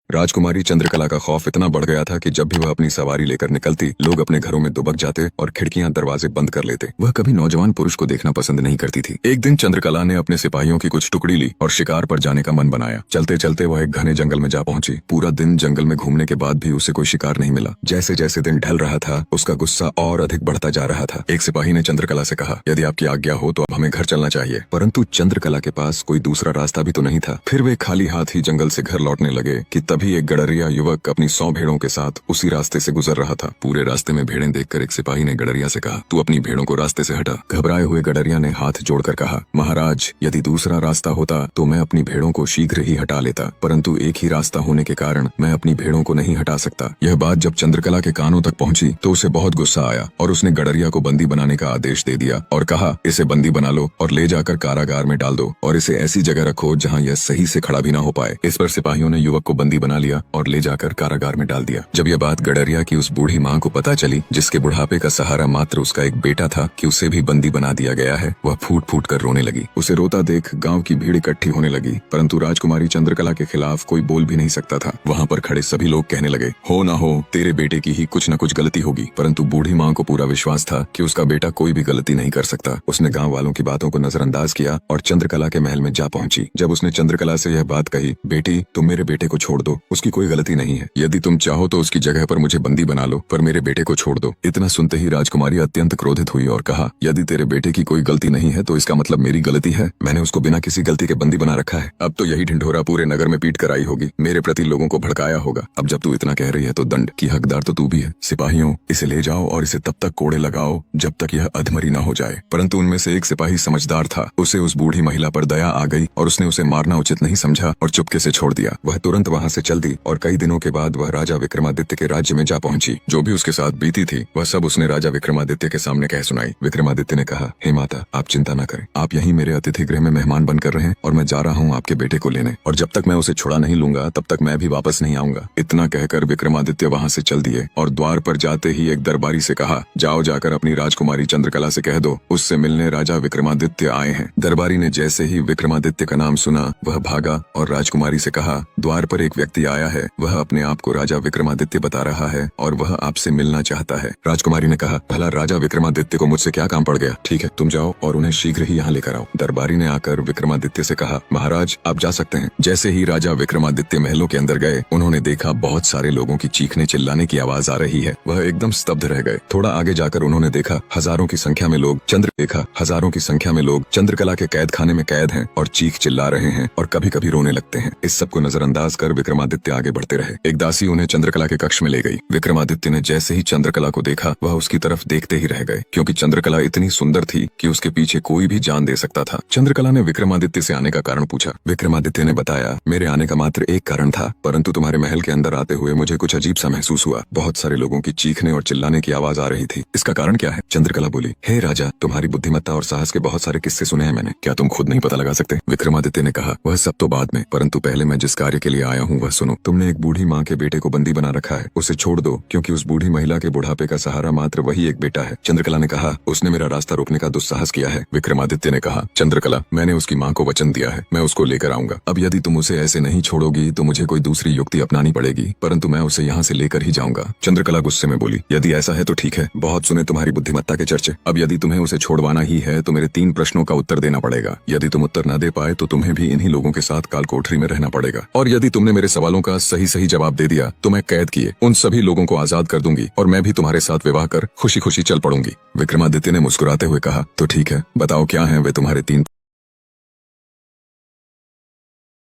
राजकुमारी चंद्रकला का खौफ इतना बढ़ गया था कि जब भी वह अपनी सवारी लेकर निकलती, लोग अपने घरों में दुबक जाते और खिड़कियां दरवाजे बंद कर लेते। वह कभी नौजवान पुरुष को देखना पसंद नहीं करती थी। एक दिन चंद्रकला ने अपने सिपाहियों की कुछ टुकड़ी ली और शिकार पर जाने का मन बनाया। चलते चलते वह एक घने जंगल में जा पहुंची। पूरा दिन जंगल में घूमने के बाद भी उसे कोई शिकार नहीं मिला। जैसे जैसे दिन ढल रहा था, उसका गुस्सा और अधिक बढ़ता जा रहा था। एक सिपाही ने चंद्रकला से कहा, यदि आपकी आज्ञा हो तो अब हमें घर चलना चाहिए। परंतु चंद्रकला के पास कोई दूसरा रास्ता भी तो नहीं था। फिर वे खाली हाथ ही जंगल से घर लौटने लगे कि तभी एक गडरिया युवक अपनी 100 भेड़ों के साथ उसी रास्ते से गुजर रहा था। पूरे रास्ते में भेड़ें देखकर एक सिपाही ने गडरिया से कहा, तू अपनी भेड़ों को रास्ते से हटा। घबराए हुए गडरिया ने हाथ जोड़कर कहा, महाराज, यदि दूसरा रास्ता होता तो मैं अपनी भेड़ों को शीघ्र ही हटा लेता, परंतु एक ही रास्ता होने के कारण मैं अपनी भेड़ों को नहीं हटा सकता। यह बात जब चंद्रकला के कानों तक पहुंची तो उसे बहुत गुस्सा आया और उसने गडरिया को बंदी बनाने का आदेश दे दिया और कहा, इसे बंदी बना लो और ले जाकर कारागार में डाल दो और इसे ऐसी जगह रखो जहाँ यह सही से खड़ा भी ना हो पाए। इस पर सिपाहियों ने युवक को बंदी बना लिया और ले जाकर कारागार में डाल दिया। जब यह बात गडरिया की उस बूढ़ी माँ को पता चली, जिसके बुढ़ापे का सहारा मात्र उसका एक बेटा था, कि उसे भी बंदी बना दिया गया है, वह फूट फूट कर रोने लगी। उसे रोता देख गांव की भीड़ इकट्ठी होने लगी, परंतु राजकुमारी चंद्रकला के खिलाफ कोई बोल भी नहीं सकता था। वहाँ पर खड़े सभी लोग कहने लगे, हो ना हो तेरे बेटे की ही कुछ न कुछ गलती होगी। परंतु बूढ़ी माँ को पूरा विश्वास था कि उसका बेटा कोई भी गलती नहीं कर सकता। उसने गाँव वालों की बातों को नजरअंदाज किया और चंद्रकला के महल में जा पहुंची। जब उसने चंद्रकला से यह बात कही, बेटी तुम मेरे बेटे को छोड़ दो, उसकी कोई गलती नहीं है। यदि तुम चाहो तो उसकी जगह पर मुझे बंदी बना लो, पर मेरे बेटे को छोड़ दो। इतना सुनते ही राजकुमारी अत्यंत क्रोधित हुई और कहा, यदि तेरे बेटे की कोई गलती नहीं है तो इसका मतलब मेरी गलती है। मैंने उसको बिना किसी गलती के बंदी बना रखा है। अब तो यही ढिंढोरा पूरे नगर में पीट कर आई होगी, मेरे प्रति लोगों को भड़काया होगा। अब जब तू इतना कह रही है तो दंड की हकदार तो तू भी है। सिपाहियों, इसे ले जाओ और इसे तब तक कोड़े लगाओ जब तक यह अधमरी न हो जाए। परंतु उनमें से एक सिपाही समझदार था। उसे उस बूढ़ी महिला पर दया आ गई और उसने उसे मारना उचित नहीं समझा और चुपके से छोड़ दिया। वह तुरंत वहाँ से चल दी और कई दिनों के बाद वह राजा विक्रमादित्य के राज्य में जा पहुंची। जो भी उसके साथ बीती थी वह सब उसने राजा विक्रमादित्य के सामने कह सुनाई। विक्रमादित्य ने कहा, हे माता, आप चिंता न करें, आप यहीं मेरे अतिथि गृह में मेहमान बनकर रहें और मैं जा रहा हूँ आपके बेटे को लेने, और जब तक मैं उसे छुड़ा नहीं लूंगा तब तक मैं भी वापस नहीं आऊंगा। इतना कहकर विक्रमादित्य वहाँ से चल दिए और द्वार पर जाते ही एक दरबारी से कहा, जाओ जाकर अपनी राजकुमारी चंद्रकला से कह दो उससे मिलने राजा विक्रमादित्य आए हैं। दरबारी ने जैसे ही विक्रमादित्य का नाम सुना वह भागा और राजकुमारी से कहा, द्वार पर एक व्यक्ति आया है, वह अपने आप को राजा विक्रमादित्य बता रहा है और वह आपसे मिलना चाहता है। राजकुमारी ने कहा, भला राजा विक्रमादित्य को मुझसे क्या काम पड़ गया? ठीक है, तुम जाओ और उन्हें शीघ्र ही यहाँ लेकर आओ। दरबारी ने आकर विक्रमादित्य से कहा, महाराज आप जा सकते हैं। जैसे ही राजा विक्रमादित्य महलों के अंदर गए, उन्होंने देखा बहुत सारे लोगों की चीखने चिल्लाने की आवाज आ रही है। वह एकदम स्तब्ध रह गए। थोड़ा आगे जाकर उन्होंने देखा हजारों की संख्या में लोग चंद्रकला के कैद खाने में कैद हैं और चीख चिल्ला रहे हैं और कभी कभी रोने लगते हैं। इस सब को नजरअंदाज कर विक्रमादित्य आगे बढ़ते रहे। एक दासी उन्हें चंद्रकला के कक्ष में ले गई। विक्रमादित्य ने जैसे ही चंद्रकला को देखा वह उसकी तरफ देखते ही रह गए, क्योंकि चंद्रकला इतनी सुंदर थी कि उसके पीछे कोई भी जान दे सकता था। चंद्रकला ने विक्रमादित्य से आने का कारण पूछा। विक्रमादित्य ने बताया, मेरे आने का मात्र एक कारण था, परंतु तुम्हारे महल के अंदर आते हुए मुझे कुछ अजीब सा महसूस हुआ। बहुत सारे लोगों की चीखने और चिल्लाने की आवाज आ रही थी। इसका कारण क्या है? चंद्रकला बोली, हे राजा, तुम्हारी बुद्धिमत्ता और साहस के बहुत सारे किस्से सुने हैं मैंने, क्या तुम खुद नहीं पता लगा सकते? विक्रमादित्य ने कहा, वह सब तो बाद में, परंतु पहले मैं जिस कार्य के लिए आया हूँ वह सुनो। तुमने एक बूढ़ी माँ के बेटे को बंदी बना रखा है, उसे छोड़ दो, क्योंकि उस बूढ़ी महिला के बुढ़ापे का सहारा मात्र वही एक बेटा है। चंद्रकला ने कहा, उसने मेरा रास्ता रोकने का दुस्साहस किया है। विक्रमादित्य ने कहा, चंद्रकला, मैंने उसकी माँ को वचन दिया है, मैं उसको लेकर आऊंगा। अब यदि तुम उसे ऐसे नहीं छोड़ोगी तो मुझे कोई दूसरी युक्ति अपनानी पड़ेगी, परंतु मैं उसे यहाँ से लेकर ही जाऊंगा। चंद्रकला गुस्से में बोली, यदि ऐसा है तो ठीक है, बहुत सुने तुम्हारी बुद्धिमत्ता के चर्चे। अब यदि तुम्हें उसे छोड़वाना ही है तो मेरे 3 प्रश्नों का उत्तर देना पड़ेगा। यदि तुम उत्तर न दे पाए तो तुम्हें भी इन्हीं लोगों के साथ काल कोठरी में रहना पड़ेगा, और यदि तुमने मेरे सवालों का सही सही जवाब दे दिया तो मैं कैद किए उन सभी लोगों को आजाद कर दूंगी और मैं भी तुम्हारे साथ विवाह कर खुशी खुशी चल पड़ूंगी। विक्रमादित्य ने मुस्कुराते हुए कहा, तो ठीक है, बताओ क्या है वे तुम्हारे 3